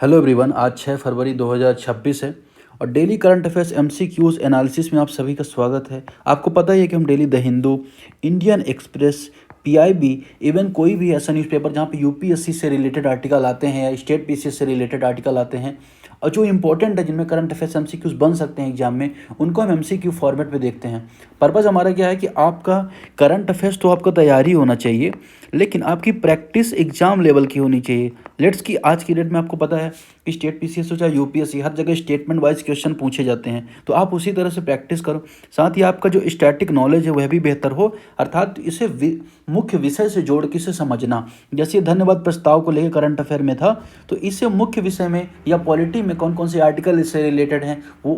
Hello everyone, आज 6 फरवरी 2026 है और daily current affairs MCQs analysis में आप सभी का स्वागत है। आपको पता ही है कि हम daily the Hindu, Indian express, PIB, even कोई भी ऐसा न्यूज़पेपर जहाँ पे यूपीएससी से रिलेटेड आर्टिकल आते हैं या स्टेट पीसीएस से रिलेटेड आर्टिकल आते हैं और जो इंपॉर्टेंट है, जिनमें करंट अफेयर्स एमसीक्यूज बन सकते हैं एग्जाम में, उनको हम एमसीक्यू फॉर्मेट में देखते हैं। पर्पज़ हमारा क्या है कि आपका करंट अफेयर्स तो आपका तैयारी होना चाहिए, लेकिन आपकी प्रैक्टिस एग्जाम लेवल की होनी चाहिए। लेट्स की आज की डेट में आपको पता है कि स्टेट पीसीएस हो चाहे यूपीएससी, हर जगह स्टेटमेंट वाइज क्वेश्चन पूछे जाते हैं, तो आप उसी तरह से प्रैक्टिस करो। साथ ही आपका जो स्टैटिक नॉलेज है वह भी बेहतर हो, अर्थात इसे मुख्य विषय से जोड़ के इसे समझना। जैसे धन्यवाद प्रस्ताव को लेकर करंट अफेयर में था, तो इससे मुख्य विषय में या पॉलिटी में कौन कौन से आर्टिकल इससे रिलेटेड हैं वो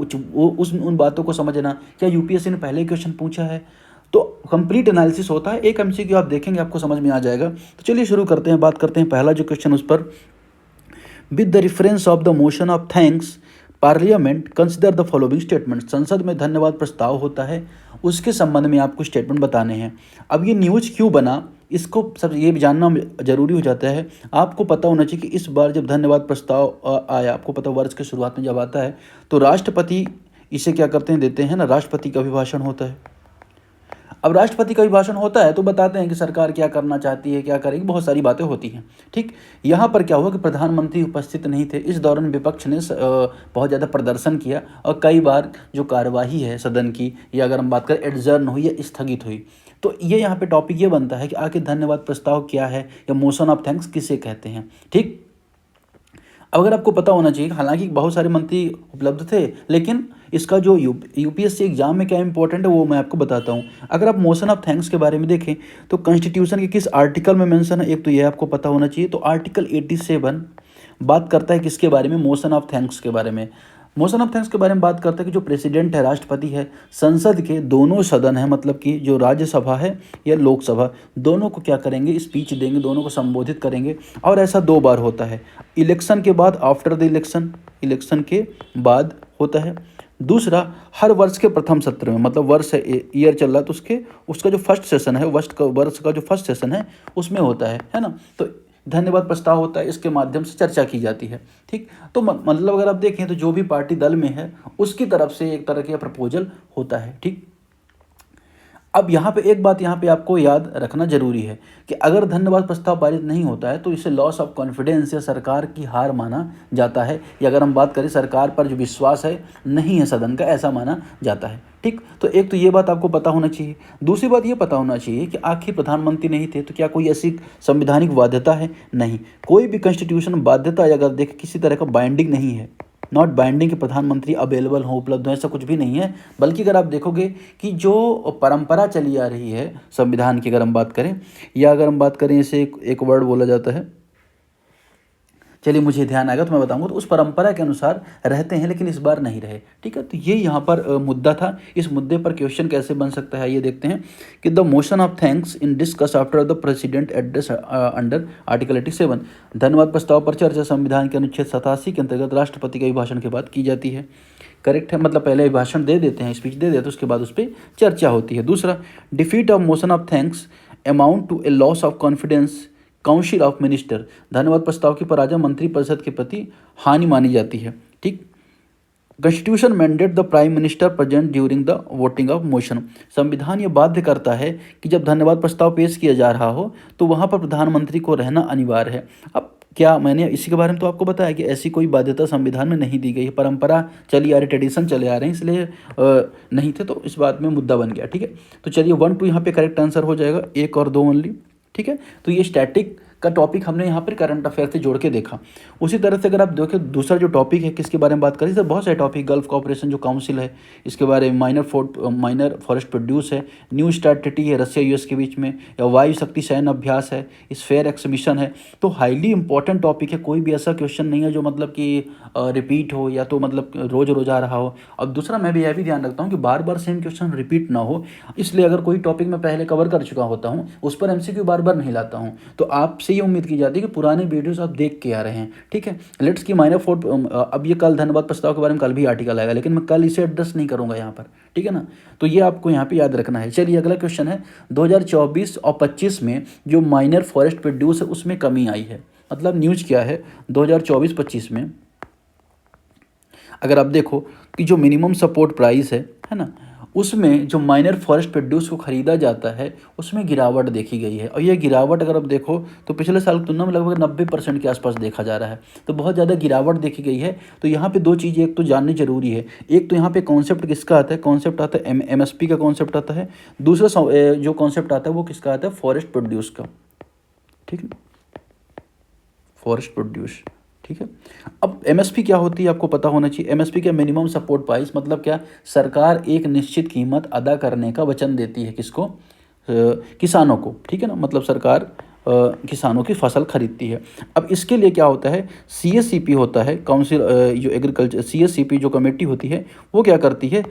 उन बातों को समझना। क्या यूपीएससी ने पहले क्वेश्चन पूछा है, तो कंप्लीट एनालिसिस होता है। एक एमसीक्यू आप देखेंगे आपको समझ में आ जाएगा। तो चलिए शुरू करते हैं, बात करते हैं पहला जो क्वेश्चन उस पर। With the reference of the motion of thanks parliament consider the following statement. संसद में धन्यवाद प्रस्ताव होता है, उसके संबंध में आपको स्टेटमेंट बताने हैं। अब ये न्यूज़ क्यों बना, इसको सब ये भी जानना जरूरी हो जाता है। आपको पता होना चाहिए कि इस बार जब धन्यवाद प्रस्ताव आया, आपको पता वर्ष के शुरुआत में जब आता है तो राष्ट्रपति इसे क्या करते हैं, देते हैं ना, राष्ट्रपति का अभिभाषण होता है। अब राष्ट्रपति का अभिभाषण होता है तो बताते हैं कि सरकार क्या करना चाहती है, क्या करेगी, बहुत सारी बातें होती हैं। ठीक, यहाँ पर क्या हुआ कि प्रधानमंत्री उपस्थित नहीं थे। इस दौरान विपक्ष ने बहुत ज़्यादा प्रदर्शन किया और कई बार जो कार्यवाही है सदन की, या अगर हम बात करें एडजर्न हुई या स्थगित हुई। तो ये यहाँ पे टॉपिक ये बनता है कि आखिर धन्यवाद प्रस्ताव क्या है या मोशन ऑफ थैंक्स किसे कहते हैं। ठीक, अब अगर आपको पता होना चाहिए, हालांकि बहुत सारे मंत्री उपलब्ध थे, लेकिन इसका जो यूपीएससी एग्जाम में क्या इंपॉर्टेंट है वो मैं आपको बताता हूँ। अगर आप मोशन ऑफ थैंक्स के बारे में देखें तो कॉन्स्टिट्यूशन के किस आर्टिकल में मेंशन है, एक तो ये आपको पता होना चाहिए। तो आर्टिकल 87 बात करता है किसके बारे में, मोशन ऑफ थैंक्स के बारे में। मोशन ऑफ थैंक्स के बारे में बात करते हैं कि जो प्रेसिडेंट है, राष्ट्रपति है, संसद के दोनों सदन है, मतलब कि जो राज्यसभा है या लोकसभा, दोनों को क्या करेंगे, स्पीच देंगे, दोनों को संबोधित करेंगे। और ऐसा 2 बार होता है, इलेक्शन के बाद, आफ्टर द इलेक्शन, इलेक्शन के बाद होता है। दूसरा, हर वर्ष के प्रथम सत्र में, मतलब वर्ष ईयर चल रहा है तो उसका जो फर्स्ट सेशन है, वर्ष का जो फर्स्ट सेशन है उसमें होता है ना। तो धन्यवाद प्रस्ताव होता है, इसके माध्यम से चर्चा की जाती है। ठीक, तो मतलब अगर आप देखें तो जो भी पार्टी दल में है उसकी तरफ से एक तरह का प्रपोजल होता है। ठीक, अब यहाँ पे एक बात यहाँ पे आपको याद रखना जरूरी है कि अगर धन्यवाद प्रस्ताव पारित नहीं होता है तो इसे लॉस ऑफ कॉन्फिडेंस या सरकार की हार माना जाता है, या अगर हम बात करें सरकार पर जो विश्वास है नहीं है सदन का, ऐसा माना जाता है। ठीक, तो एक तो ये बात आपको पता होना चाहिए। दूसरी बात ये पता होना चाहिए कि आखिर प्रधानमंत्री नहीं थे तो क्या कोई ऐसी संवैधानिक बाध्यता है, नहीं। कोई भी कॉन्स्टिट्यूशन बाध्यता अगर देखें किसी तरह का बाइंडिंग नहीं है, नॉट बाइंडिंग कि प्रधानमंत्री अवेलेबल हो, उपलब्ध हो, ऐसा कुछ भी नहीं है। बल्कि अगर आप देखोगे कि जो परंपरा चली आ रही है संविधान की, अगर हम बात करें, या अगर हम बात करें, इसे एक वर्ड बोला जाता है, चलिए मुझे ध्यान आएगा तो मैं बताऊंगा, तो उस परंपरा के अनुसार रहते हैं, लेकिन इस बार नहीं रहे। ठीक है, तो ये यहाँ पर मुद्दा था। इस मुद्दे पर क्वेश्चन कैसे बन सकता है ये देखते हैं कि the motion of thanks in discuss after the president address under article 87। धन्यवाद प्रस्ताव पर चर्चा संविधान के अनुच्छेद 87 के अंतर्गत राष्ट्रपति के अभिभाषण के बाद की जाती है। करेक्ट है, मतलब पहले अभिभाषण दे देते हैं, स्पीच दे देते हैं, उसके बाद उस पर चर्चा होती है। दूसरा, defeat of motion of thanks amount to a loss of confidence council of minister. धन्यवाद प्रस्ताव की पराजय मंत्रिपरिषद के प्रति हानि मानी जाती है। ठीक, constitution mandate the prime minister present during the voting of motion. संविधान ये बाध्य करता है कि जब धन्यवाद प्रस्ताव पेश किया जा रहा हो तो वहाँ पर प्रधानमंत्री को रहना अनिवार्य है। अब क्या मैंने इसी के बारे में तो आपको बताया कि ऐसी कोई बाध्यता संविधान में नहीं दी गई है, परंपरा चली आ रही, ट्रेडिशन चले आ रहे हैं, इसलिए नहीं थे, तो इस बात में मुद्दा बन गया। ठीक है, तो चलिए 1 2 यहाँ पे करेक्ट आंसर हो जाएगा, 1 और 2 ओनली। ठीक है, तो ये स्टैटिक का टॉपिक हमने यहाँ पर करंट अफेयर से जोड़ के देखा। उसी तरह से अगर आप देखें दूसरा जो टॉपिक है किसके बारे में बात करें, सर बहुत सारे टॉपिक, गल्फ कॉपरेशन जो काउंसिल है इसके बारे में, माइनर फॉरेस्ट प्रोड्यूस है, न्यू स्टार्ट ट्रीटी है रसिया यूएस के बीच में, या वायु शक्ति सैन्य अभ्यास है, स्फेयर एक्समिशन है। तो हाईली इंपॉर्टेंट टॉपिक है, कोई भी ऐसा क्वेश्चन नहीं है जो मतलब कि रिपीट हो या तो मतलब रोज रोज आ रहा हो। अब दूसरा मैं भी यह भी ध्यान रखता हूँ कि बार बार सेम क्वेश्चन रिपीट ना हो, इसलिए अगर कोई टॉपिक मैं पहले कवर कर चुका होता हूँ उस पर एमसीक्यू बार बार नहीं लाता हूँ। तो आपसे ये उम्मीद की जाती है कि पुराने वीडियोस आप देख के आ रहे हैं। ठीक है, लेट्स की माइनर फोर्ट, अब ये कल धन्यवाद प्रस्ताव के बारे में कल भी आर्टिकल आएगा, लेकिन मैं कल इसे एड्रेस नहीं करूंगा यहाँ पर। ठीक है ना, तो ये आपको यहाँ पे याद रखना है। चलिए अगला क्वेश्चन है, 2024 और 25 में जो माइनर फॉरेस्ट प्रोड्यूस है उसमें कमी आई है। मतलब न्यूज क्या है, 2024-25 में अगर आप देखो कि जो मिनिमम सपोर्ट प्राइस है ना, उसमें जो माइनर फॉरेस्ट प्रोड्यूस को ख़रीदा जाता है उसमें गिरावट देखी गई है। और ये गिरावट अगर आप देखो तो पिछले साल की तुलना में लगभग 90% के आसपास देखा जा रहा है, तो बहुत ज़्यादा गिरावट देखी गई है। तो यहाँ पे दो चीज़ें एक तो जाननी जरूरी है, एक तो यहाँ पे कॉन्सेप्ट किसका आता है, कॉन्सेप्ट आता है MSP का कॉन्सेप्ट आता है, दूसरा जो कॉन्सेप्ट आता है वो किसका आता है, फॉरेस्ट प्रोड्यूस का, ठीक है, फॉरेस्ट प्रोड्यूस, ठीक है। अब एमएसपी क्या होती है आपको पता होना चाहिए। एमएसपी क्या, मिनिमम सपोर्ट प्राइस, मतलब क्या, सरकार एक निश्चित कीमत अदा करने का वचन देती है किसको, किसानों को, ठीक है ना, मतलब सरकार किसानों की फसल खरीदती है। अब इसके लिए क्या होता है, CSCP होता है, काउंसिल जो एग्रीकल्चर, CSCP जो कमेटी होती है वो क्या करती है,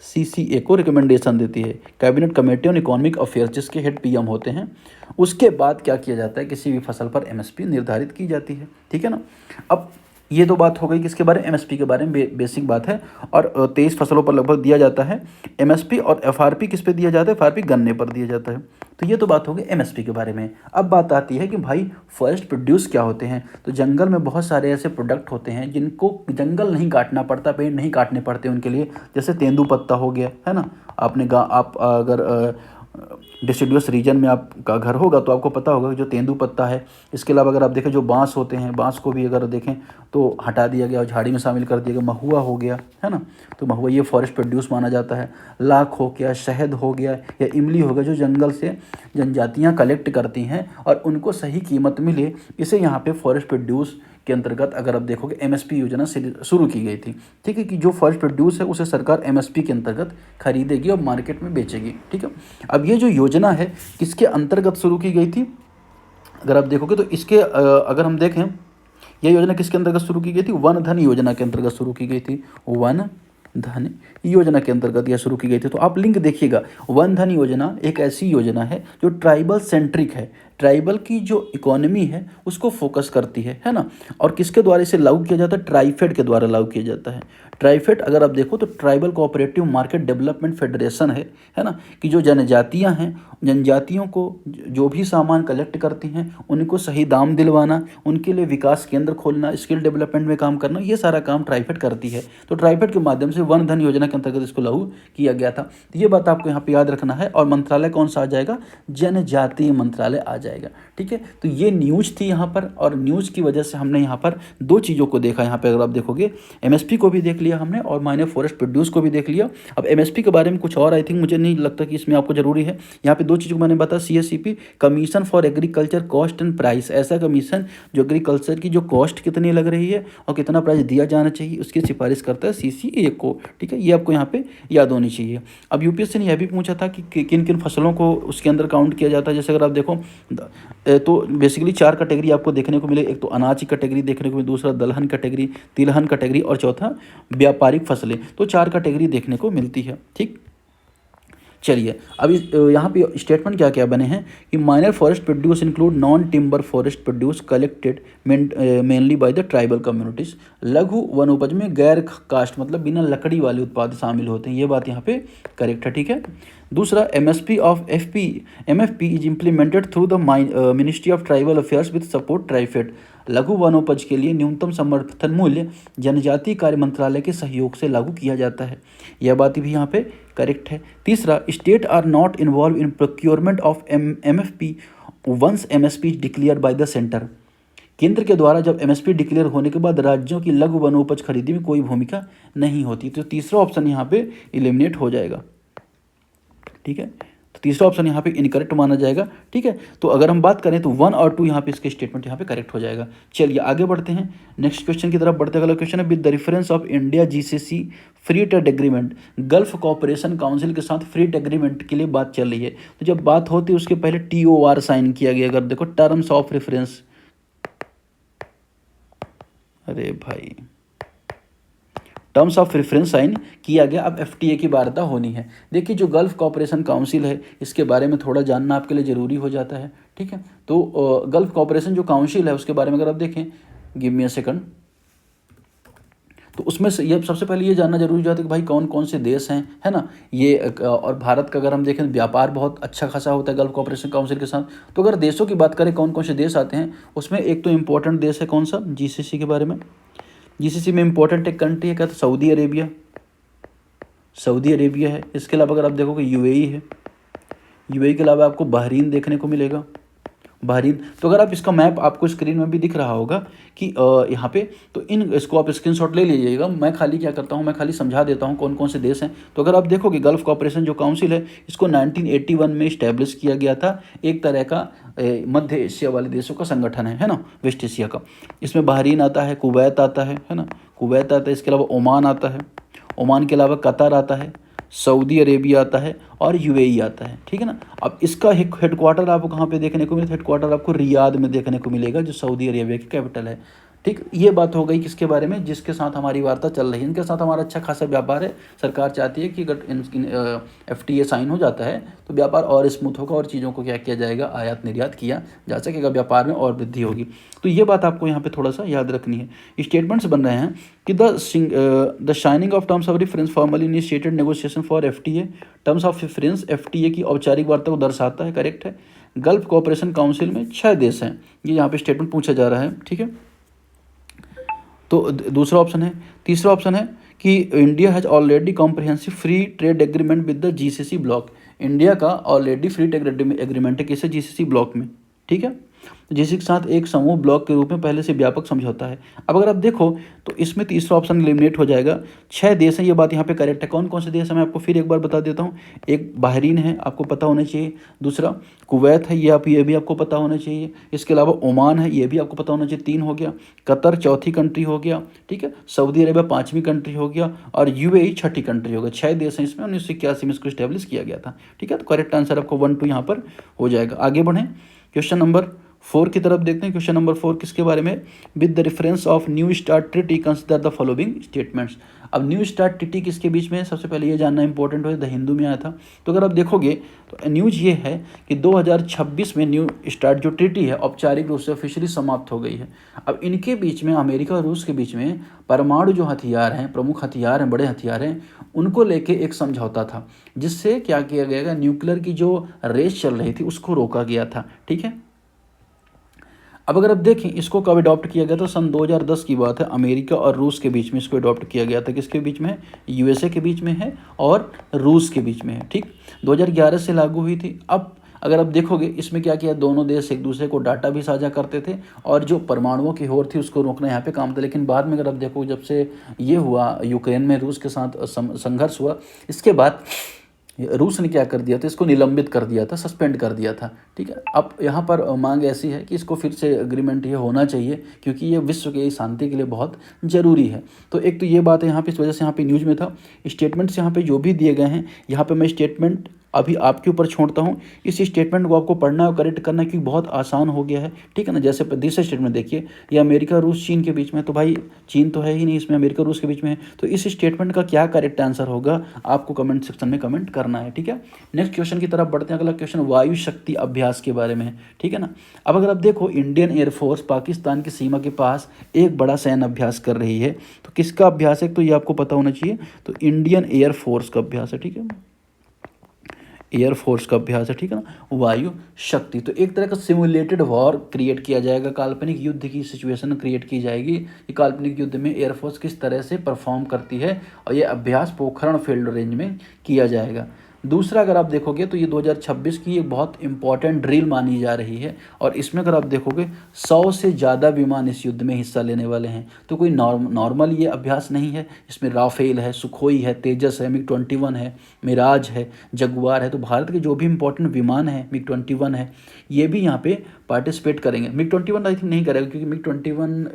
CCA को रिकमेंडेशन देती है, cabinet committee on economic affairs, जिसके हेड PM होते हैं। उसके बाद क्या किया जाता है, किसी भी फसल पर MSP निर्धारित की जाती है, ठीक है ना। अब ये तो बात हो गई किसके बारे में, MSP के बारे में, बेसिक बात है। और 23 फसलों पर लगभग दिया जाता है MSP, और FRP किस पे दिया जाता है, FRP गन्ने पर दिया जाता है। तो ये तो बात हो गई MSP के बारे में। अब बात आती है कि भाई फॉरेस्ट प्रोड्यूस क्या होते हैं। तो जंगल में बहुत सारे ऐसे प्रोडक्ट होते हैं जिनको जंगल नहीं काटना पड़ता, पेड़ नहीं काटने पड़ते उनके लिए, जैसे तेंदुपत्ता हो गया, है ना। आप अगर डिसिडुअस रीजन में आपका घर होगा तो आपको पता होगा कि जो तेंदुपत्ता है, इसके अलावा अगर आप देखें जो बांस होते हैं, बांस को भी अगर देखें तो हटा दिया गया और झाड़ी में शामिल कर दिया गया। महुआ हो गया, है ना, तो महुआ ये फॉरेस्ट प्रोड्यूस माना जाता है। लाख हो गया, शहद हो गया या इमली हो गया, जो जंगल से जनजातियाँ कलेक्ट करती हैं और उनको सही कीमत मिले, इसे यहाँ पे फॉरेस्ट प्रोड्यूस के अंतर्गत अगर आप देखोगे MSP योजना शुरू की गई थी, ठीक है, कि जो फॉरेस्ट प्रोड्यूस है उसे सरकार MSP के अंतर्गत खरीदेगी और मार्केट में बेचेगी, ठीक है। अब ये जो योजना है किसके अंतर्गत शुरू की गई थी, अगर आप देखोगे तो इसके अगर हम देखें, यह योजना किसके अंतर्गत शुरू की गई थी, वन धन योजना के अंतर्गत शुरू की गई थी, वन धन योजना के अंतर्गत यह शुरू की गई थी। तो आप लिंक देखिएगा, वन धन योजना एक ऐसी योजना है जो ट्राइबल सेंट्रिक है, ट्राइबल की जो इकोनॉमी है उसको फोकस करती है ना। और किसके द्वारा इसे लागू किया जाता है, ट्राइफेड के द्वारा लागू किया जाता है। ट्राइफेड अगर आप देखो तो tribal cooperative market development federation है ना, कि जो जनजातियां हैं, जनजातियों को जो भी सामान कलेक्ट करती हैं उनको सही दाम दिलवाना, उनके लिए विकास केंद्र खोलना, स्किल डेवलपमेंट में काम करना, ये सारा काम ट्राइफेड करती है। तो ट्राइफेड के माध्यम से वन धन योजना के अंतर्गत इसको लागू किया गया था। तो ये बात आपको यहाँ पे याद रखना है। और मंत्रालय कौन सा आ जाएगा, जनजातीय मंत्रालय आ जाएगा, ठीक है। तो ये न्यूज़ थी यहाँ पर, और न्यूज़ की वजह से हमने यहाँ पर दो चीज़ों को देखा। यहाँ पे अगर आप देखोगे MSP को भी देख लिया हमने और माइनर फॉरेस्ट प्रोड्यूस को भी देख लिया। अब MSP के बारे में कुछ और आई थिंक मुझे नहीं लगता कि इसमें आपको जरूरी है। यहाँ पे दो चीज़ों को मैंने बताया, CSCP commission for agriculture cost and price, ऐसा कमीशन जो एग्रीकल्चर की जो कॉस्ट कितनी लग रही है और कितना प्राइस दिया जाना चाहिए उसकी सिफारिश करता है CCA को, ठीक है। ये आपको यहाँ पे याद होनी चाहिए। अब UPSC ने यह भी पूछा था कि किन किन फसलों को उसके अंदर काउंट किया जाता है। जैसे अगर आप देखो तो बेसिकली 4 कैटेगरी आपको देखने को मिले, एक तो अनाज की कैटेगरी देखने को मिले, दूसरा दलहन कैटेगरी, तिलहन कैटेगरी और चौथा व्यापारिक फसलें। तो 4 कैटेगरी देखने को मिलती है, ठीक। चलिए अब यहाँ पे स्टेटमेंट क्या क्या बने हैं कि minor forest produce include non timber forest produce collected mainly by the tribal communities. लघु वनोपज में गैर कास्ट मतलब बिना लकड़ी वाले उत्पाद शामिल होते हैं, ये बात यहाँ पे करेक्ट है, ठीक है। दूसरा MSP of MFP is implemented through the ministry of tribal affairs with support TRIFED. लघु वनोपज के लिए न्यूनतम समर्थन मूल्य जनजातीय कार्य मंत्रालय के सहयोग से लागू किया जाता है, यह बात भी यहाँ पे करेक्ट है। तीसरा, state are not involve in procurement of MFP once MSP declare by the centre. केंद्र के द्वारा जब MSP डिक्लेयर होने के बाद राज्यों की लघु वनोपज खरीदी में कोई भूमिका नहीं होती। तो तीसरा ऑप्शन यहाँ पे एलिमिनेट हो जाएगा, ठीक है। तो तीसरा ऑप्शन यहाँ पे इनकरेक्ट माना जाएगा, ठीक है। तो अगर हम बात करें तो 1 और 2 यहाँ पे इसके स्टेटमेंट यहाँ पे करेक्ट हो जाएगा। चलिए आगे बढ़ते हैं, नेक्स्ट क्वेश्चन की तरफ बढ़ते हैं। अगला क्वेश्चन है, with the reference of India GCC free trade agreement, gulf cooperation council के साथ फ्री ट्रेड एग्रीमेंट के लिए बात चल रही है। तो जब बात होती है उसके पहले TOR साइन किया गया। अगर देखो टर्म्स ऑफ रेफरेंस, अरे भाई टर्म्स ऑफ रेफरेंस साइन किया गया। अब FTA की वार्ता होनी है। देखिए जो गल्फ कोऑपरेशन काउंसिल है इसके बारे में थोड़ा जानना आपके लिए ज़रूरी हो जाता है, ठीक है। तो गल्फ कोऑपरेशन जो काउंसिल है उसके बारे में अगर आप देखें, गिव मी अ सेकंड, तो उसमें से ये सबसे पहले ये जानना जरूरी हो जाता है कि भाई कौन कौन से देश हैं, है ना। ये और भारत का अगर हम देखें तो व्यापार बहुत अच्छा खासा होता है गल्फ कोऑपरेशन काउंसिल के साथ। तो अगर देशों की बात करें कौन कौन से देश आते हैं, उसमें एक तो इम्पोर्टेंट देश है कौन सा, जीसीसी के बारे में। जीसीसी में इम्पोर्टेंट एक कंट्री है क्या, तो सऊदी अरेबिया, सऊदी अरेबिया है। इसके अलावा अगर आप देखोगे यूएई है, यूएई के अलावा आपको बहरीन देखने को मिलेगा, बहरीन। तो अगर आप इसका मैप आपको स्क्रीन में भी दिख रहा होगा कि यहाँ पे, तो इसको आप स्क्रीनशॉट ले लीजिएगा। मैं खाली क्या करता हूँ, मैं खाली समझा देता हूँ कौन कौन से देश हैं। तो अगर आप देखोगे गल्फ कोऑपरेशन जो काउंसिल है, इसको 1981 में इस्टेब्लिश किया गया था। एक तरह का मध्य एशिया वाले देशों का संगठन है ना, वेस्ट एशिया का। इसमें बहरीन आता है, कुवैत आता है ना, कुवैत आता है। इसके अलावा ओमान आता है, ओमान के अलावा कतर आता है, सऊदी अरेबिया आता है और यूएई आता है, ठीक है ना। अब इसका हेडक्वार्टर आपको कहाँ पे देखने को मिलेगा, हेडक्वार्टर आपको रियाद में देखने को मिलेगा, जो सऊदी अरेबिया की कैपिटल है। ठीक, ये बात हो गई किसके बारे में, जिसके साथ हमारी वार्ता चल रही है। इनके साथ हमारा अच्छा खासा व्यापार है। सरकार चाहती है कि अगर FTA साइन हो जाता है तो व्यापार और स्मूथ होगा और चीज़ों को क्या किया जाएगा, आयात निर्यात किया जा सकेगा, व्यापार में और वृद्धि होगी। तो ये बात आपको यहाँ पे थोड़ा सा याद रखनी है। स्टेटमेंट्स बन रहे हैं कि the shining of terms of reference formally initiated negotiation for FTA। Terms of reference FTA की औपचारिक वार्ता को दर्शाता है, करेक्ट है। गल्फ कोऑपरेशन काउंसिल में 6 देश हैं, ये यहाँ पे स्टेटमेंट पूछा जा रहा है, ठीक है। तो दूसरा ऑप्शन है। तीसरा ऑप्शन है कि India has already comprehensive free trade agreement with the GCC block. India का ऑलरेडी फ्री ट्रेड एग्रीमेंट है किसे, GCC ब्लॉक में, ठीक है। तो GCC के साथ एक समूह ब्लॉक के रूप में पहले से व्यापक समझौता है। अब अगर आप देखो तो इसमें तीसरा ऑप्शन एलिमिनेट हो जाएगा। 6 देश हैं, ये बात यहाँ पे करेक्ट है। कौन कौन से देश हैं मैं आपको फिर एक बार बता देता हूँ। एक बहरीन है, आपको पता होना चाहिए। दूसरा कुवैत है, ये भी आपको पता होना चाहिए। इसके अलावा ओमान है, ये भी आपको पता होना चाहिए। 3 हो गया। कतर चौथी कंट्री हो गया, ठीक है। सऊदी अरेबिया 5वीं कंट्री हो गया और UAE 6ठी कंट्री हो गया। 6 देश हैं इसमें, 1981 में इसको स्टैब्लिश किया गया था, ठीक है। तो करेक्ट आंसर आपको 1 2 यहाँ पर हो जाएगा। आगे बढ़ें, क्वेश्चन नंबर 4 की तरफ देखते हैं। क्वेश्चन नंबर 4 किसके बारे में, with the reference of new start treaty consider the following statements. अब न्यू स्टार्ट ट्रीटी किसके बीच में है, सबसे पहले ये जानना इंपॉर्टेंट है। द हिंदू में आया था। तो अगर आप देखोगे तो न्यूज ये है कि 2026 में न्यू स्टार्ट जो ट्रीटी है औपचारिक रूप से ऑफिशियली समाप्त हो गई है। अब इनके बीच में, अमेरिका और रूस के बीच में परमाणु जो हथियार हैं, प्रमुख हथियार हैं, बड़े हथियार हैं, उनको लेके एक समझौता था, जिससे क्या किया गया, न्यूक्लियर की जो रेस चल रही थी उसको रोका गया था, ठीक है। अब अगर आप देखें इसको कब अडॉप्ट किया गया था, सन 2010 की बात है। अमेरिका और रूस के बीच में इसको अडॉप्ट किया गया था। किसके बीच में है, USA के बीच में है और रूस के बीच में है, ठीक। 2011 से लागू हुई थी। अब अगर आप देखोगे इसमें क्या किया, दोनों देश एक दूसरे को डाटा भी साझा करते थे और जो परमाणुओं की होड़ थी उसको रोकना यहाँ पे काम था। लेकिन बाद में अगर आप देखो, जब से ये हुआ यूक्रेन में रूस के साथ संघर्ष हुआ, इसके बाद रूस ने क्या कर दिया था, इसको निलंबित कर दिया था, सस्पेंड कर दिया था, ठीक है। अब यहाँ पर मांग ऐसी है कि इसको फिर से एग्रीमेंट ये होना चाहिए, क्योंकि ये विश्व की शांति के लिए बहुत ज़रूरी है। तो एक तो ये बात है यहाँ पे, इस वजह से यहाँ पे न्यूज़ में था। स्टेटमेंट्स यहाँ पे जो भी दिए गए हैं, यहाँ पे मैं स्टेटमेंट अभी आपके ऊपर छोड़ता हूँ। इस स्टेटमेंट को आपको पढ़ना और करेक्ट करना, क्योंकि बहुत आसान हो गया है, ठीक है ना। जैसे दूसरा स्टेटमेंट देखिए, ये अमेरिका रूस चीन के बीच में, तो भाई चीन तो है ही नहीं इसमें, अमेरिका रूस के बीच में है। तो इस स्टेटमेंट का क्या करेक्ट आंसर होगा, आपको कमेंट सेक्शन में कमेंट करना है, ठीक है। नेक्स्ट क्वेश्चन की तरफ बढ़ते हैं। अगला क्वेश्चन वायु शक्ति अभ्यास के बारे में है, ठीक है ना। अब अगर आप देखो, इंडियन एयरफोर्स पाकिस्तान की सीमा के पास एक बड़ा सैन्य अभ्यास कर रही है। तो किसका अभ्यास है, तो ये आपको पता होना चाहिए। तो इंडियन एयरफोर्स का अभ्यास है, ठीक है, एयरफोर्स का अभ्यास है, ठीक है ना। वायु शक्ति, तो एक तरह का सिमुलेटेड वॉर क्रिएट किया जाएगा, काल्पनिक युद्ध की सिचुएशन क्रिएट की जाएगी कि काल्पनिक युद्ध में एयरफोर्स किस तरह से परफॉर्म करती है, और ये अभ्यास पोखरण फील्ड रेंज में किया जाएगा। दूसरा अगर आप देखोगे तो ये 2026 की एक बहुत इंपॉर्टेंट ड्रिल मानी जा रही है, और इसमें अगर आप देखोगे 100 से ज़्यादा विमान इस युद्ध में हिस्सा लेने वाले हैं। तो कोई नॉर्मल ये अभ्यास नहीं है। इसमें राफेल है, सुखोई है, तेजस है, MiG-21 है, मिराज है, जगुआर है। तो भारत के जो भी इंपॉर्टेंट विमान है, MiG-21 है, ये भी यहाँ पे पार्टिसिपेट करेंगे। MiG-21 आई थिंक नहीं करेगा, क्योंकि MiG-21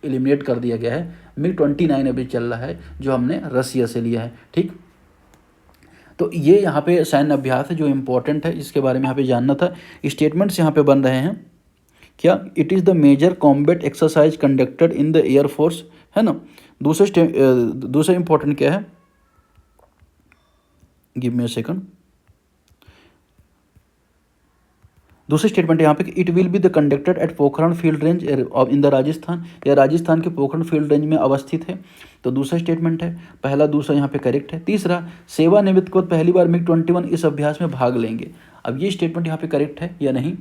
एलिमिनेट कर दिया गया है। MiG-29 अभी चल रहा है, जो हमने रसिया से लिया है, ठीक। तो ये यहाँ पे सैन्य अभ्यास है जो इम्पोर्टेंट है, इसके बारे में यहाँ पे जानना था। स्टेटमेंट्स यहाँ पे बन रहे हैं क्या, it is the major combat exercise conducted in the air force, है ना। दूसरा इम्पोर्टेंट क्या है, गिव मी अ सेकंड। दूसरी स्टेटमेंट यहाँ पे कि it will be the conducted at Pokhran field range in the Rajasthan, या राजस्थान के पोखरण फील्ड रेंज में अवस्थित है। तो दूसरा स्टेटमेंट है, पहला दूसरा यहाँ पे करेक्ट है। तीसरा, सेवानिवृत्त को पहली बार MiG-21 इस अभ्यास में भाग लेंगे। अब ये स्टेटमेंट यहाँ पे करेक्ट है या नहीं?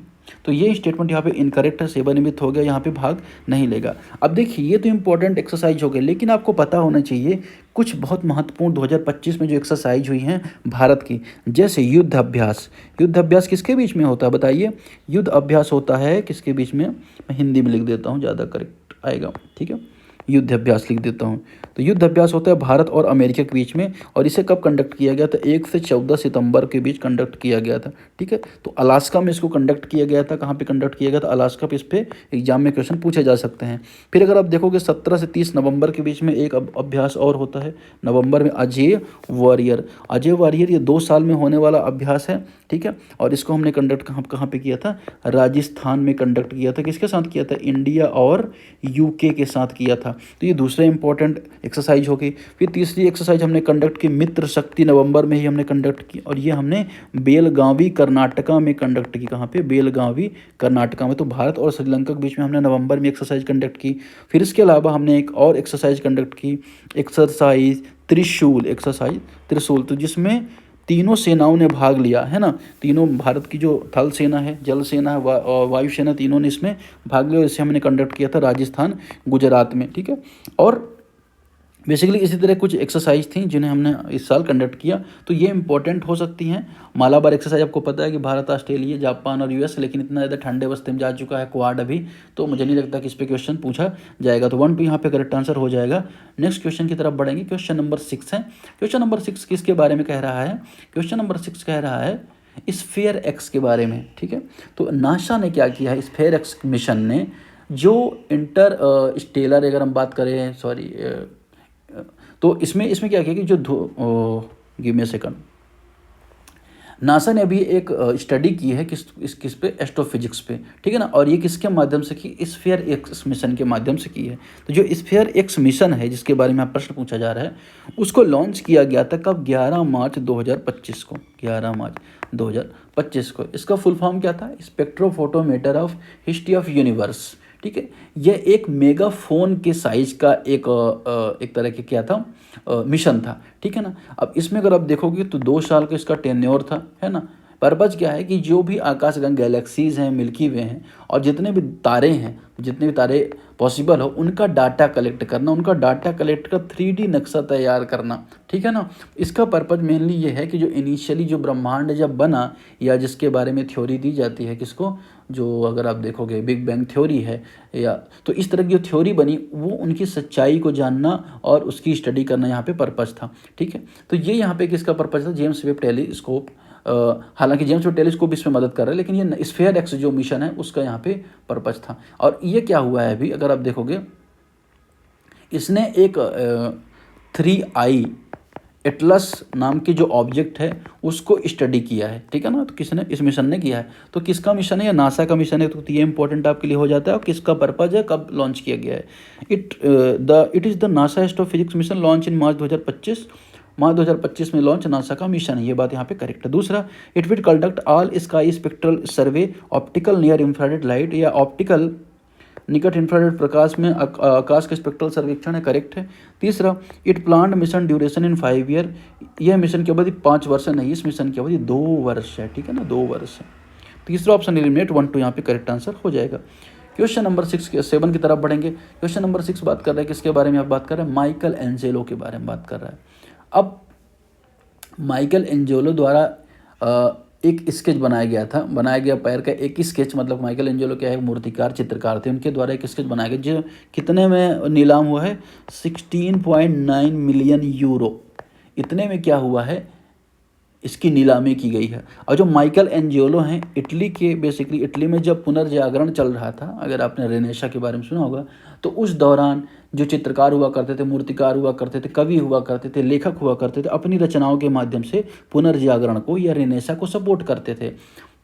तो ये स्टेटमेंट यहाँ पे इनकरेक्ट है, सेवानिवृत्त हो गया, यहाँ पे भाग नहीं लेगा। अब देखिए ये तो इंपॉर्टेंट एक्सरसाइज हो गए, लेकिन आपको पता होना चाहिए कुछ बहुत महत्वपूर्ण 2025 में जो एक्सरसाइज हुई हैं भारत की, जैसे युद्ध अभ्यास। युद्ध अभ्यास किसके बीच में होता है बताइए? युद्ध अभ्यास होता है किसके बीच में? मैं हिंदी में लिख देता हूँ, ज़्यादा करेक्ट आएगा, ठीक है। युद्ध अभ्यास लिख देता हूँ। तो युद्ध अभ्यास होता है भारत और अमेरिका के बीच में, और इसे कब कंडक्ट किया गया था? 1 से 14 सितंबर के बीच कंडक्ट किया गया था, ठीक है। तो अलास्का में इसको कंडक्ट किया गया था। कहाँ पे कंडक्ट किया गया था? अलास्का पे। इस पे एग्जाम में क्वेश्चन पूछे जा सकते हैं। फिर अगर आप देखोगे 17 से 30 नवंबर के बीच में एक अभ्यास और होता है, नवंबर में, अजय वॉरियर। अजय वॉरियर ये 2 साल में होने वाला अभ्यास है, ठीक है। और इसको हमने कंडक्ट कहाँ पे किया था? राजस्थान में कंडक्ट किया था। किसके साथ किया था? इंडिया और यूके के साथ किया था। तो ये दूसरा इंपॉर्टेंट एक्सरसाइज हो गई। फिर तीसरी एक्सरसाइज हमने कंडक्ट की मित्र शक्ति, नवंबर में ही हमने कंडक्ट की, और ये हमने बेलगावी कर्नाटका में कंडक्ट की। कहाँ पे? बेलगावी कर्नाटका में। तो भारत और श्रीलंका के बीच में हमने नवंबर में एक्सरसाइज कंडक्ट की। फिर इसके अलावा हमने एक और एक्सरसाइज कंडक्ट की, एक्सरसाइज त्रिशूल, एक्सरसाइज त्रिशूल, तो जिसमें तीनों सेनाओं ने भाग लिया है ना। तीनों, भारत की जो थल सेना है, जल सेना है और वायु सेना, तीनों ने इसमें भाग लिया। इसे हमने कंडक्ट किया था राजस्थान, गुजरात में, ठीक है। और बेसिकली इसी तरह कुछ एक्सरसाइज थी जिन्हें हमने इस साल कंडक्ट किया। तो ये इंपॉर्टेंट हो सकती हैं। मालाबार एक्सरसाइज आपको पता है कि भारत, ऑस्ट्रेलिया, जापान और यूएस, लेकिन इतना ज़्यादा ठंडे बस्ते में जा चुका है क्वाड अभी, तो मुझे नहीं लगता कि इस पर क्वेश्चन पूछा जाएगा। तो 1 2 यहाँ पे करेक्ट आंसर हो जाएगा। नेक्स्ट क्वेश्चन की तरफ बढ़ेंगे। क्वेश्चन नंबर 6 है। क्वेश्चन नंबर 6 किसके बारे में कह रहा है? क्वेश्चन नंबर 6 कह रहा है स्फीयर एक्स के बारे में, ठीक है। तो नासा ने क्या किया है? स्फीयर एक्स मिशन ने जो इंटर स्टेलर, अगर हम बात करें, सॉरी, तो इसमें क्या किया कि जो give me a second, NASA ने अभी एक स्टडी की है किस पे? एस्ट्रोफिजिक्स पे, ठीक है ना। और ये किसके माध्यम से की? स्फीयर एक्स मिशन के माध्यम से की है। तो जो स्फीयर एक्स मिशन है, जिसके बारे में आप प्रश्न पूछा जा रहा है, उसको लॉन्च किया गया था कब? 11 मार्च 2025 को। 11 मार्च 2025 को। इसका फुल फॉर्म क्या था? Spectrophotometer of history of universe, ठीक है। यह एक मेगाफोन के साइज का एक तरह के क्या था? मिशन था, ठीक है ना। अब इसमें अगर आप देखोगे तो 2 साल का इसका टेन्योर था, है ना। पर्पज क्या है कि जो भी आकाशगंगा गैलेक्सीज हैं, मिल्की वे हैं, और जितने भी तारे हैं, जितने भी तारे पॉसिबल हो, उनका डाटा कलेक्ट करना, उनका डाटा कलेक्ट कर 3D नक्शा तैयार करना, ठीक है ना। इसका पर्पज मेनली ये है कि जो इनिशियली जो ब्रह्मांड जब बना, या जिसके बारे में थ्योरी दी जाती है, किसको? जो अगर आप देखोगे बिग बैंग थ्योरी है, या तो इस तरह की जो थ्योरी बनी, वो उनकी सच्चाई को जानना और उसकी स्टडी करना यहाँ पे पर्पज था, ठीक है। तो ये यहाँ पे किसका पर्पज था? James Webb telescope. हालांकि जेम्स वेब टेलीस्कोप इसमें मदद कर रहा है, लेकिन ये स्फीयर एक्स जो मिशन है उसका यहाँ पे पर्पज था। और ये क्या हुआ है अभी अगर आप देखोगे, इसने एक 3I एटलस नाम की जो ऑब्जेक्ट है उसको स्टडी किया है, ठीक है ना। तो किसने? इस मिशन ने किया है। तो किसका मिशन है? या नासा का मिशन है। तो ये इंपॉर्टेंट आपके लिए हो जाता है। और किसका पर्पज है, कब लॉन्च किया गया है? It is the NASA astrophysics mission launch in March 2025। मार्च 2025 में लॉन्च नासा का मिशन है, ये बात यहाँ पे करेक्ट है। दूसरा, it will conduct all sky spectral survey optical near infrared light, या ऑप्टिकल निकट इंफ्रारेड प्रकाश में आकाश का स्पेक्ट्रल सर्वेक्षण है, करेक्ट है। तीसरा, it planned mission duration in 5 year. यह मिशन की अवधि 5 वर्ष नहीं, इस मिशन की अवधि 2 वर्ष है, ठीक है ना, 2 वर्ष है। तीसरा ऑप्शन एलिमिनेट, 1 2 यहाँ पे करेक्ट आंसर हो जाएगा। क्वेश्चन नंबर 7 की तरफ बढ़ेंगे। क्वेश्चन नंबर 6 बात कर रहे हैं किसके बारे में? आप बात कर रहे हैं माइकल एंजेलो के बारे में बात कर रहा है। अब माइकल एंजेलो द्वारा एक स्केच बनाया गया पैर का एक स्केच। मतलब माइकल एंजेलो क्या है? मूर्तिकार, चित्रकार थे। उनके द्वारा एक स्केच बनाया गया जो कितने में नीलाम हुआ है? 16.9 मिलियन यूरो। इतने में क्या हुआ है? इसकी नीलामी की गई है। और जो माइकल एंजेलो हैं इटली के, बेसिकली इटली में जब पुनर्जागरण चल रहा था, अगर आपने रेनेसा के बारे में सुना होगा, तो उस दौरान जो चित्रकार हुआ करते थे, मूर्तिकार हुआ करते थे, कवि हुआ करते थे, लेखक हुआ करते थे, अपनी रचनाओं के माध्यम से पुनर्जागरण को या रेनेसा को सपोर्ट करते थे।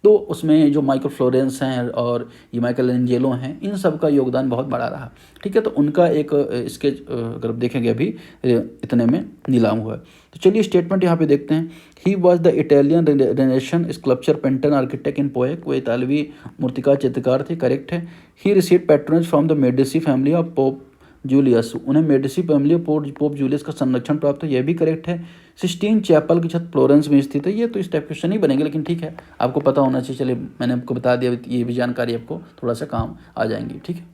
तो उसमें जो माइकल फ्लोरेंस हैं और ये माइकल एंजेलो हैं, इन सब का योगदान बहुत बड़ा रहा। ठीक है, तो उनका एक स्केच अगर देखेंगे अभी इतने में नीलाम हुआ है। तो चलिए स्टेटमेंट यहाँ पे देखते हैं। He was the Italian Renaissance sculpture painter architect in poet, वो इतालवी मूर्तिकार चित्रकार थे, करेक्ट है। He receive patronage from the Medici family of pope Julius, उन्हें मेडिसी फैमिली पोप जूलियस का संरक्षण प्राप्त है, यह भी करेक्ट है। सिस्टीन चैपल की छत फ्लोरेंस में स्थित है, ये तो इस टाइप क्वेश्चन नहीं बनेंगे, लेकिन ठीक है आपको पता होना चाहिए। चलिए मैंने आपको बता दिया, ये भी जानकारी आपको थोड़ा सा काम आ जाएंगी। ठीक है,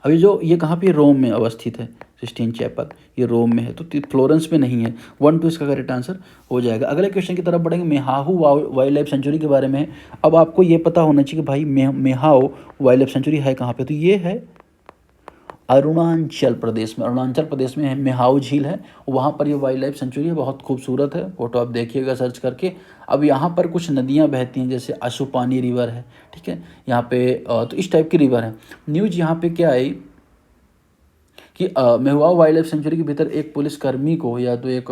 अभी जो ये कहाँ पे, रोम में अवस्थित है सिस्टीन चैपल, ये रोम में है, तो फ्लोरेंस में नहीं है। 1-2 इसका करेक्ट आंसर हो जाएगा। अगले क्वेश्चन की तरफ बढ़ेंगे। मेहाहू वाइल्ड लाइफ सेंचुरी के बारे में। अब आपको ये पता होना चाहिए कि भाई मेहाओ वाइल्ड लाइफ सेंचुरी है कहाँ पे, तो ये है अरुणाचल प्रदेश में। अरुणाचल प्रदेश में है, मेहाऊ झील है, वहाँ पर ये वाइल्ड लाइफ सेंचुरी है, बहुत खूबसूरत है। फोटो आप देखिएगा सर्च करके। अब यहाँ पर कुछ नदियाँ बहती हैं, जैसे अशुपानी रिवर है। ठीक है, यहाँ पे तो इस टाइप की रिवर है। न्यूज यहाँ पे क्या आई कि मेहुआऊ वाइल्ड लाइफ सेंचुरी के भीतर एक पुलिसकर्मी को, या तो एक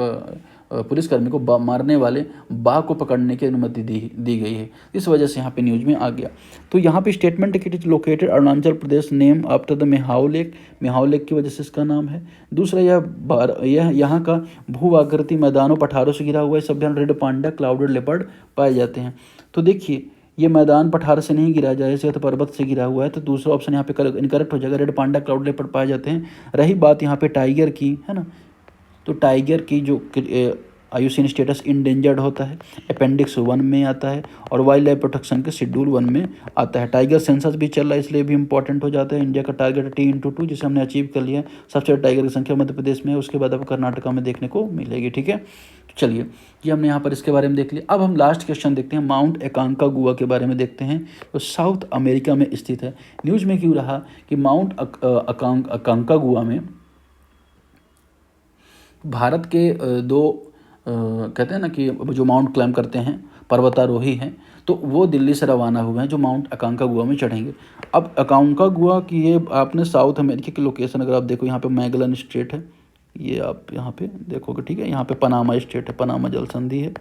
पुलिसकर्मी को मारने वाले बाघ को पकड़ने की अनुमति दी गई है। इस वजह से यहाँ पे न्यूज में आ गया। तो यहाँ पे स्टेटमेंट है कि it is located Arunachal Pradesh, name after the Mehao lake, Mehao lake की वजह से इसका नाम है। दूसरा, यह यहाँ का भू आकृति मैदानों पठारों से घिरा हुआ है। सब जगह रेड पांडा, क्लाउडेड लेपर्ड पाए जाते हैं। तो देखिए ये मैदान पठार से नहीं गिरा जाए, तो पर्वत से गिरा हुआ है, तो दूसरा ऑप्शन यहाँ पे इनकरेक्ट हो जाएगा। रेड पांडा, क्लाउड लेपर्ड पाए जाते हैं। रही बात यहाँ पे टाइगर की, है ना, तो टाइगर की जो आयुसीन स्टेटस इंडेंजर्ड होता है, अपेंडिक्स 1 में आता है, और वाइल्ड लाइफ प्रोटेक्शन के शेड्यूल 1 में आता है। टाइगर सेंसस भी चल रहा है, इसलिए भी इंपॉर्टेंट हो जाता है। इंडिया का टारगेट है T/2, जिसे हमने अचीव कर लिया है। सबसे ज़्यादा टाइगर की संख्या मध्य प्रदेश में है, उसके बाद आपको कर्नाटका में देखने को मिलेगी। ठीक है, चलिए ये हमने यहाँ पर इसके बारे में देख लिया। अब हम लास्ट क्वेश्चन देखते हैं, माउंट एकांकागुआ के बारे में देखते हैं। तो साउथ अमेरिका में स्थित है। न्यूज़ में क्यों रहा कि माउंट अकांकागुआ में भारत के दो कहते हैं ना कि जो माउंट क्लाइम करते हैं, पर्वतारोही हैं, तो वो दिल्ली से रवाना हुए हैं, जो माउंट अकांकागुआ में चढ़ेंगे। अब अकांकागुआ की ये आपने साउथ अमेरिका की लोकेशन अगर आप देखो, यहाँ पे मैगलन स्टेट है, ये आप यहाँ पे देखोगे। ठीक है, यहाँ पे पनामा स्टेट है, पनामा जल संधि है।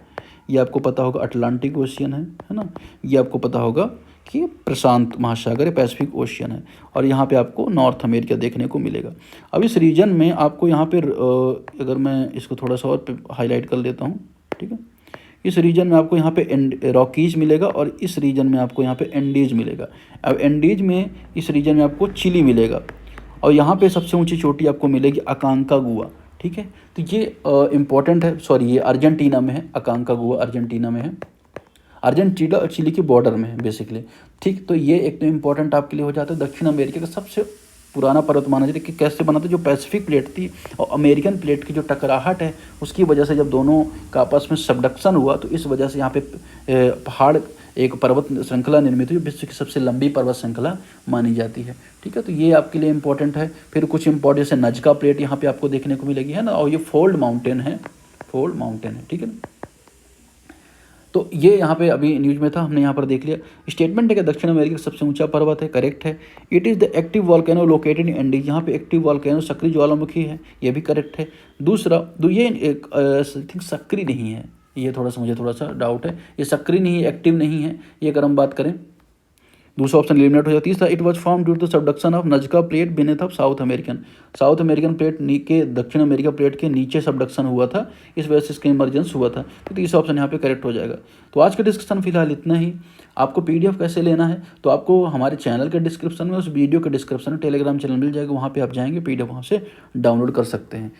ये आपको पता होगा अटलांटिक ओशियन है ना। ये आपको पता होगा कि प्रशांत महासागर है, पैसिफिक ओशियन है। और यहाँ पे आपको नॉर्थ अमेरिका देखने को मिलेगा। अब इस रीजन में आपको यहाँ पे अगर मैं इसको थोड़ा सा और हाईलाइट कर देता हूँ। ठीक है, इस रीजन में आपको यहाँ पे रॉकीज मिलेगा, और इस रीजन में आपको यहाँ पे एंडीज मिलेगा। अब एंडीज में इस रीजन में आपको चिली मिलेगा, और यहाँ पे सबसे ऊंची चोटी आपको मिलेगी अकांकागुआ। ठीक है, तो ये इम्पोर्टेंट है। सॉरी, ये अर्जेंटीना में है, अकांकागुआ अर्जेंटीना में है। अर्जेंटीना और चिली के बॉर्डर में है बेसिकली। ठीक, तो ये एक तो इम्पोर्टेंट आपके लिए हो जाता है। दक्षिण अमेरिका का सबसे पुराना पर्वत माना जाता है। कि कैसे बना था, जो पैसिफिक प्लेट थी और अमेरिकन प्लेट की जो टकराहट है, उसकी वजह से जब दोनों का आपस में सबडक्शन हुआ, तो इस वजह से यहाँ पे पहाड़ एक पर्वत श्रृंखला निर्मित हुई, विश्व की सबसे लंबी पर्वत श्रृंखला मानी जाती है। ठीक है, तो ये आपके लिए इंपॉर्टेंट है। फिर कुछ इंपॉर्टेंट जैसे नजका प्लेट यहाँ पे आपको देखने को मिलेगी, है ना, और ये फोल्ड माउंटेन है, फोल्ड माउंटेन है। ठीक है ना, तो ये यहाँ पे अभी न्यूज में था, हमने यहाँ पर देख लिया। स्टेटमेंट है कि दक्षिण अमेरिका का सबसे ऊंचा पर्वत है, करेक्ट है। It is the active volcano located in Andes, यहाँ पे एक्टिव वॉल्केनो सक्रिय ज्वालामुखी है, ये भी करेक्ट है। दूसरा, ये एक थिंक सक्रिय नहीं है, ये मुझे थोड़ा सा डाउट है, ये सक्रिय नहीं है, एक्टिव नहीं है, ये अगर हम बात करें। दूसरा ऑप्शन एलिमिनेट हो जाता है। तीसरा, it was form due to subduction of Nazca plate beneath of South American plate के दक्षिण अमेरिका प्लेट के नीचे सबडक्शन हुआ था, इस वजह से इसका इमरजेंस हुआ था। तो तीसरा ऑप्शन यहाँ पे करेक्ट हो जाएगा। तो आज का डिस्कशन फिलहाल इतना ही। आपको PDF कैसे लेना है, तो आपको हमारे चैनल के डिस्क्रिप्शन में, उस वीडियो के डिस्क्रिप्शन में टेलीग्राम चैनल मिल जाएगा, वहाँ पर आप जाएंगे, PDF वहाँ से डाउनलोड कर सकते हैं।